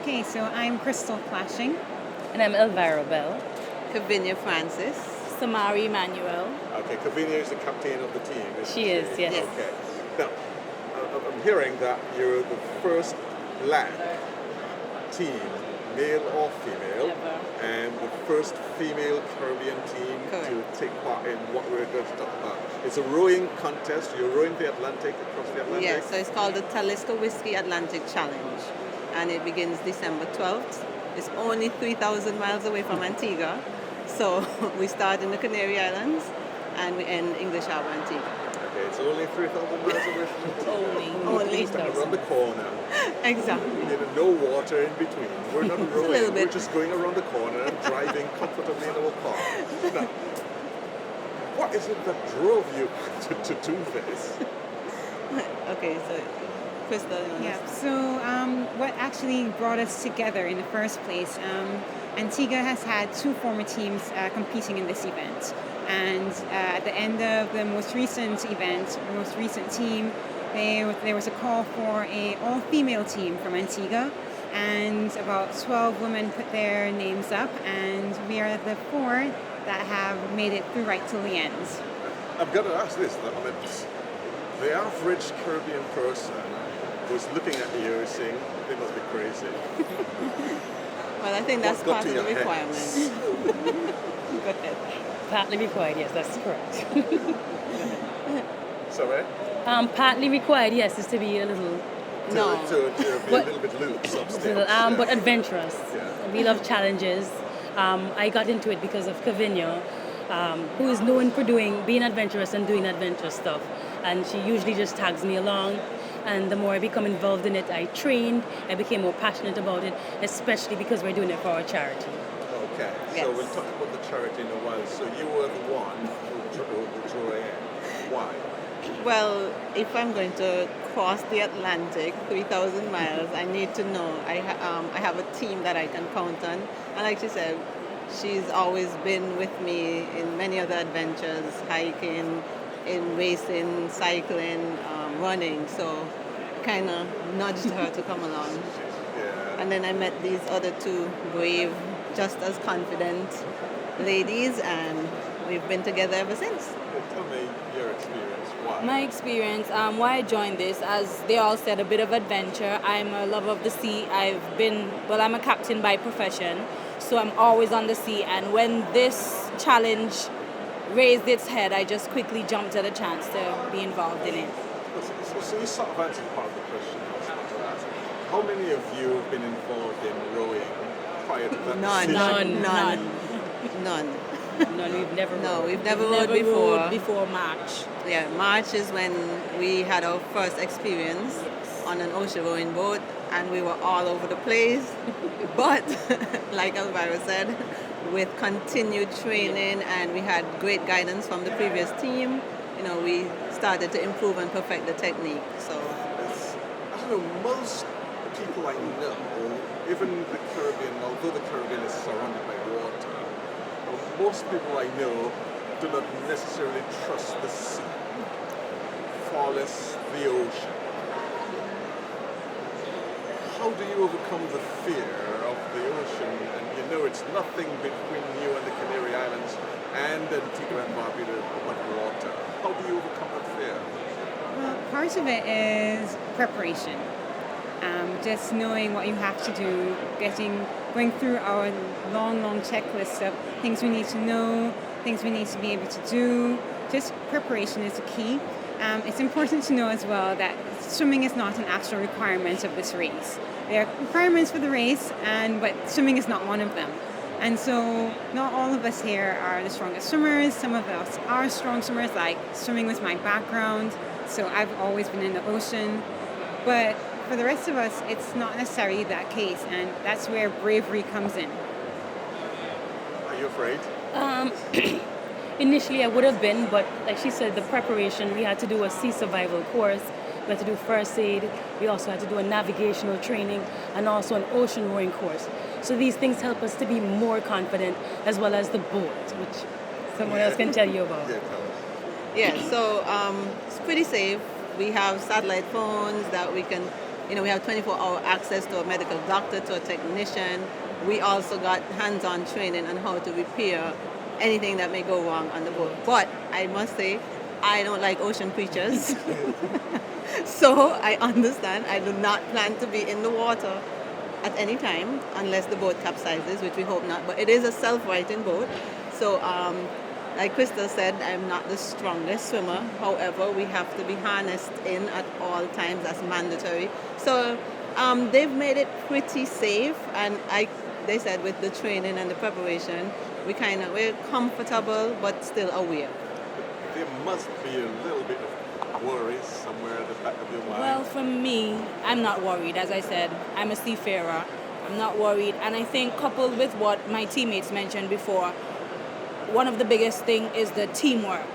Okay, so I'm Christal Clashing. And I'm Elvira Bell. Kevinia Francis. Samara Emmanuel. Okay, Kevinia is the captain of the team, isn't She is, yes. Okay. Now, I'm hearing that you're the first black team, male or female, Ever. and the first female Caribbean team Correct. to take part in what we're going to talk about. It's a rowing contest. You're rowing the Atlantic, across the Atlantic. Yes, so it's called the Talisker Whiskey Atlantic Challenge, and it begins December 12th. It's only 3,000 miles away from Antigua, so we start in the Canary Islands and we end English Harbour, Antigua. Okay, it's only 3,000 miles away from Antigua. Only. It's around the corner. Exactly. You know, no water in between. We're not rowing. little We're bit. just going around the corner and driving comfortably in our car. Now, what is it that drove you to do this? Okay, so Christal, you wanna Yeah, so what actually brought us together in the first place, Antigua has had two former teams competing in this event. And at the end of the most recent event, the most recent team, there was a call for an all-female team from Antigua. And about 12 women put their names up, and we are the four that have made it through right till the end. I've got to ask this, though. I mean, the average Caribbean person who's looking at you saying, they must be crazy. Well, I think that's What got part to of the your head? requirement. Go ahead. Partly required, yes, that's correct. Sorry? Partly required, yes, is to be a little, No. To be a But- little bit loose upstairs. but adventurous. Yeah. We love challenges. I got into it because of Kevinia, who is known for being adventurous and doing adventurous stuff. And she usually just tags me along. And the more I become involved in it, I trained, I became more passionate about it, especially because we're doing it for our charity. Okay, so Yes. we'll talk about the charity in a while. So you were the one who drew in. Why? Well, if I'm going to cross the Atlantic, 3,000 miles, I need to know I have a team that I can count on. And like she said, she's always been with me in many other adventures, hiking, in racing, cycling, running. So kind of nudged her to come along. Yeah. And then I met these other two brave, just as confident ladies, and we've been together ever since. Tell me your experience. Why? My experience, why I joined this, as they all said, a bit of adventure. I'm a lover of the sea. I'm a captain by profession, so I'm always on the sea. And when this challenge raised its head, I just quickly jumped at a chance to be involved in it. So you sort of answered part of the question I was about to ask. How many of you have been involved in rowing prior to that None. decision? None. No, we've never No, rowed. we've never rowed Never before. rowed before March. Yeah, March is when we had our first experience on an ocean rowing boat, and we were all over the place. But, like Elvira said, with continued training and we had great guidance from the previous team, we started to improve and perfect the technique. So, I don't know, most people I know, even the Caribbean, although the Caribbean is surrounded by water, most people I know do not necessarily trust the sea, far less the ocean. How do you overcome the fear of the ocean? And it's nothing between you and the Canary Islands and Antigua and Barbuda but water. How do you overcome that fear? Well, part of it is preparation. Just knowing what you have to do, going through our long checklist of things we need to know, things we need to be able to do. Just preparation is the key. It's important to know as well that swimming is not an actual requirement of this race. There are requirements for the race, but swimming is not one of them. And so not all of us here are the strongest swimmers. Some of us are strong swimmers, like swimming was my background, so I've always been in the ocean. But for the rest of us, it's not necessarily that case, and that's where bravery comes in. Are you afraid? Initially I would have been, but like she said, the preparation, we had to do a sea survival course, we had to do first aid, we also had to do a navigational training, and also an ocean rowing course. So these things help us to be more confident, as well as the boat, which someone else can tell you about. Yeah, tell us. yeah, so it's pretty safe. We have satellite phones that we can we have 24-hour access to a medical doctor, to a technician. We also got hands-on training on how to repair anything that may go wrong on the boat. But I must say, I don't like ocean creatures. So I understand I do not plan to be in the water at any time unless the boat capsizes, which we hope not. But it is a self-righting boat. So like Christal said, I'm not the strongest swimmer. However, we have to be harnessed in at all times. That's mandatory. So they've made it pretty safe. And they said with the training and the preparation, we're comfortable but still aware. There must be a little bit of worry somewhere at the back of your mind. Well, for me, I'm not worried. As I said, I'm a seafarer. I'm not worried. And I think coupled with what my teammates mentioned before, one of the biggest thing is the teamwork.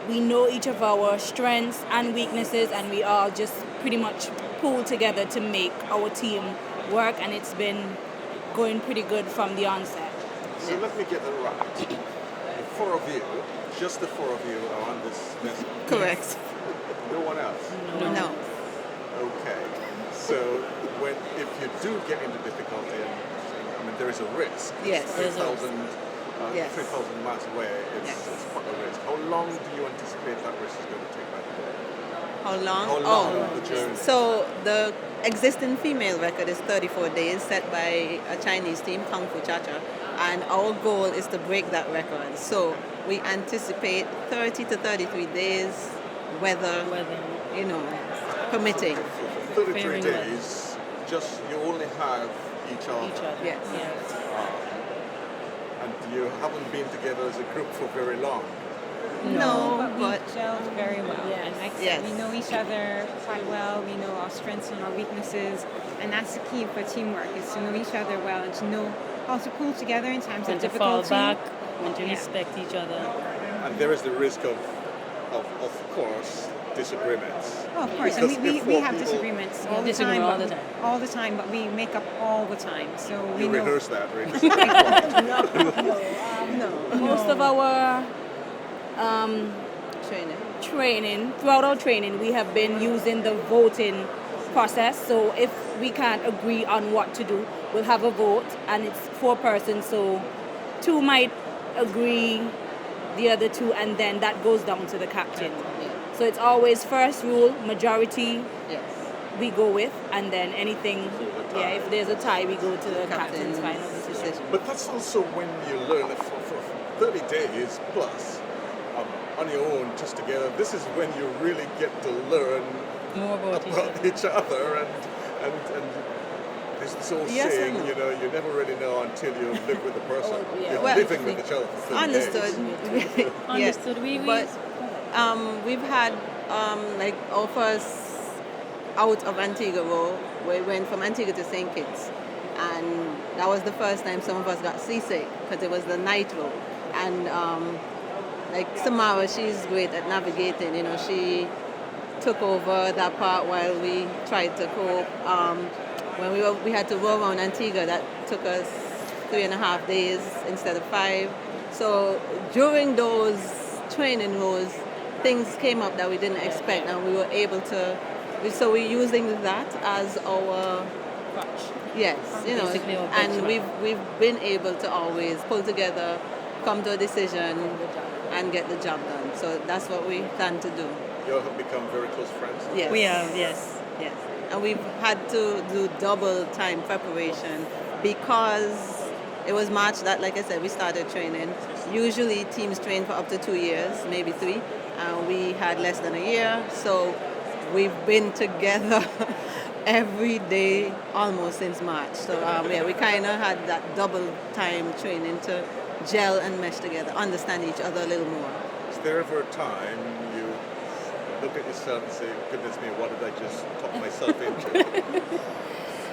We know each of our strengths and weaknesses, and we all just pretty much pull together to make our team work, and it's been going pretty good from the onset. So let me get that right. The four of you, just the four of you are on this vessel. Correct. No one else? No. Okay. So if you do get into difficulty, there is a risk. Yes. 3,000 Yes. 3,000 miles away, it's quite a risk. How long do you anticipate that risk is going to take back? How long? How long the journey? So the existing female record is 34 days set by a Chinese team, Kung Fu Cha-Cha, and our goal is to break that record. So we anticipate 30 to 33 days, weather. Permitting. For 33 days, just you only have each other. Yes. And you haven't been together as a group for very long. No, but we gelled very well. Yes. And like I Yes. said, we know each other quite well. We know our strengths and our weaknesses, and that's the key for teamwork: is to know each other well and to know how to pull together in times When of to fall difficulty. back, when to respect each other. And there is the risk of course, disagreements. Oh, of course, Because and we if have people- disagreements all the disagree time, all but the time. all the time, but we make up all the time. So we You know. rehearse that, right? Most of our training, throughout our training, we have been using the voting process. So if we can't agree on what to do, we'll have a vote, and it's 4 persons, so 2 might agree, the other 2, and then that goes down to the captain. So it's always first rule, majority we go with, and then anything, if there's a tie, we go to the captain's final decision. But that's also when you learn that for 30 days plus on your own, just together, this is when you really get to learn More about each other and there's this old Yes saying, and no. you never really know until you live with the person. yeah. You're Well, living with each other for 30 days. Understood. Understood. But we've had our first out of Antigua, we went from Antigua to St. Kitts, and that was the first time some of us got seasick because it was the night row. And Samara, she's great at navigating. She took over that part while we tried to cope. When we had to row around Antigua, that took us 3.5 days instead of 5. So during those training rows, things came up that we didn't expect, and we were able to. So we're using that as our Crutch. yes, Basically our and benchmark. we've been able to always pull together, come to a decision, and get the job done. So that's what we plan to do. You all have become very close friends. Yes. We have, yes. Yes. And we've had to do double time preparation because it was March that, like I said, we started training. Usually teams train for up to 2 years, maybe 3. And we had less than a year. So we've been together every day almost since March. So we kind of had that double time training to gel and mesh together, understand each other a little more. Is there ever a time you look at yourself and say, goodness me, what did I just talk myself into?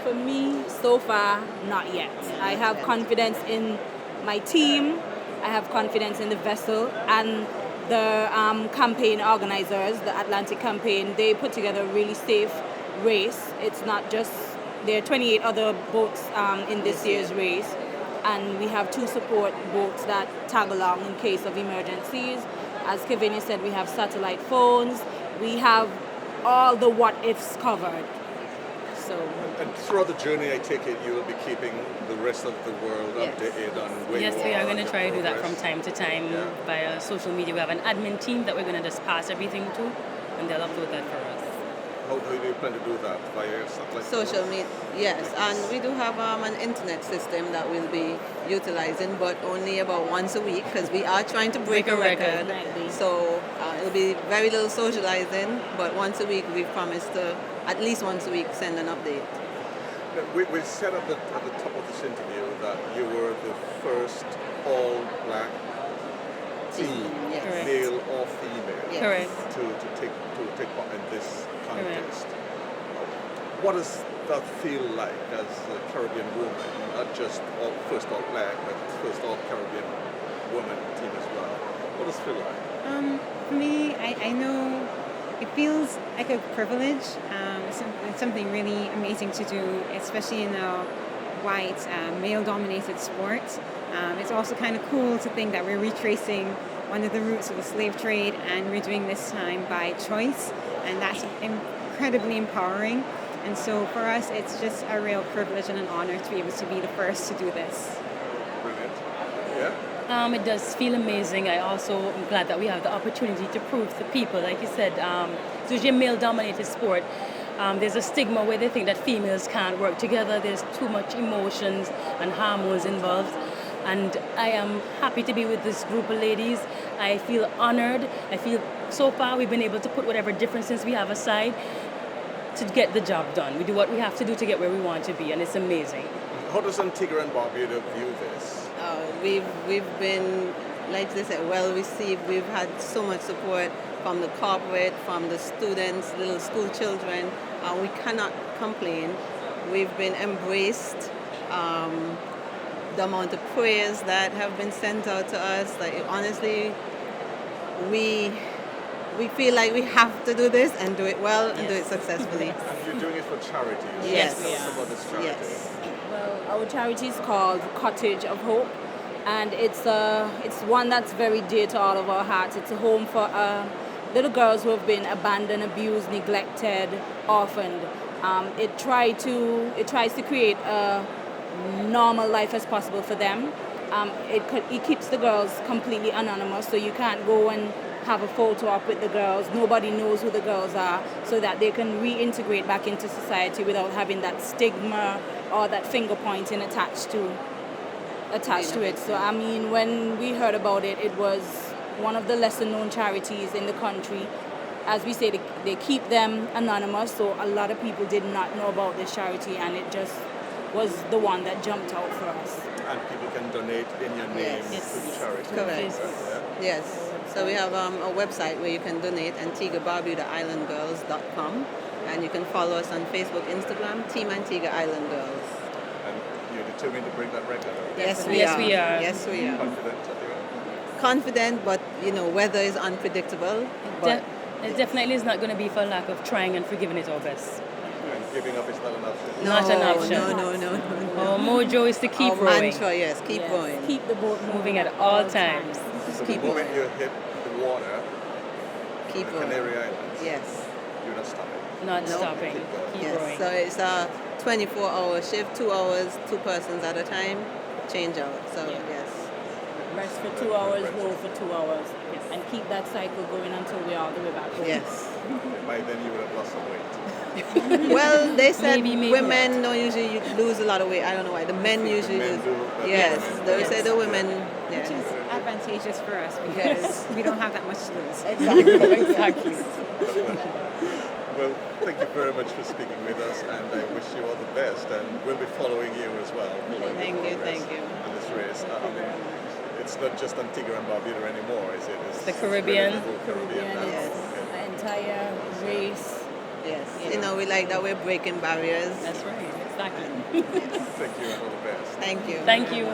For me, so far, not yet. I have confidence in my team. I have confidence in the vessel and the campaign organizers, the Atlantic campaign. They put together a really safe race. It's not just, there are 28 other boats in this year's race. And we have 2 support boats that tag along in case of emergencies. As Kevinia said, we have satellite phones. We have all the what-ifs covered. So And throughout the journey, I take it you will be keeping the rest of the world Yes. updated on where Yes, you we are going and to your try to do that from progress. time to time Yeah. via social media. We have an admin team that we're going to just pass everything to, and they'll upload that for us. How do you plan to do that? Via satellite? Social media, yes, and we do have an internet system that we'll be utilizing, but only about once a week because we are trying to break a record. Definitely. So it'll be very little socializing, but once a week we promise to at least once a week send an update. We said at the top of this interview that you were the first all-black team, Yes. Correct. male or female, Yes. Correct. to take part in this contest. What does that feel like as a Caribbean woman, not just first all-black, but first all-Caribbean woman team as well? What does it feel like? For me, I know it feels like a privilege. It's something really amazing to do, especially in a white, male-dominated sport. It's also kind of cool to think that we're retracing one of the roots of the slave trade, and we're doing this time by choice, and that's incredibly empowering. And so for us, it's just a real privilege and an honor to be able to be the first to do this. Brilliant. Yeah? It does feel amazing. I also am glad that we have the opportunity to prove to people, like you said, it's usually a male-dominated sport. There's a stigma where they think that females can't work together. There's too much emotions and hormones involved. And I am happy to be with this group of ladies. I feel honored. I feel so far we've been able to put whatever differences we have aside to get the job done. We do what we have to do to get where we want to be, and it's amazing. How does Antigua and Barbuda view this? We've been, like they said, well received. We've had so much support from the corporate, from the students, little school children. We cannot complain. We've been embraced. The amount of prayers that have been sent out to us, like honestly, we feel like we have to do this and do it well and do it successfully. And you're doing it for charity. Yes. Tell us about this charity. Yes. well, our charity is called Cottage of Hope, and it's one that's very dear to all of our hearts. It's a home for little girls who have been abandoned, abused, neglected, orphaned. It tries to create a normal life as possible for them. It keeps the girls completely anonymous, so you can't go and have a photo op with the girls. Nobody knows who the girls are, so that they can reintegrate back into society without having that stigma or that finger pointing attached to it. So I mean, when we heard about it, it was one of the lesser known charities in the country. As we say, they keep them anonymous, so a lot of people did not know about this charity, and it just was the one that jumped out for us. And people can donate in your name Yes. to the charity. Correct. Yeah. Yes. So we have a website where you can donate, AntiguaBarbudaIslandGirls.com, and you can follow us on Facebook, Instagram, Team Antigua Island Girls. And you're determined to break that record. Yes, we are. Yes, we are. Confident that you are. Confident, but weather is unpredictable. But It definitely is not going to be for lack of trying and for giving it our best. And giving up is not an option. Not an option. No. Our mojo is to keep Our rowing, mantra, yes, keep Yes, going. Keep the boat moving at all times. So Keep the moment going. you hit the water, Keep the going. Canary Islands, Yes. you're not stopping. Not No. stopping. Keep going. Keep Yes. rowing. So it's a 24-hour shift, 2 hours, 2 persons at a time, change out. So yes. Rest for 2 hours, row for 2 hours, and keep that cycle going until we're all the way back home. Yes. By then you would have lost some weight. Well, they said Maybe women don't usually lose a lot of weight. I don't know why. The men usually men lose. do, but Yes, women- they say the women. Which Yes. is advantageous for us because we don't have that much to lose. Exactly. Well, thank you very much for speaking with us, and I wish you all the best. And we'll be following you as well. Thank you. On this race. I mean, it's not just Antigua and Barbuda anymore, is it? It's The Caribbean. really the whole Caribbean. now. Yes. Okay. The entire race. Yes. We like that we're breaking barriers. That's right. Exactly. Thank you and all the best. Thank you. Thank you.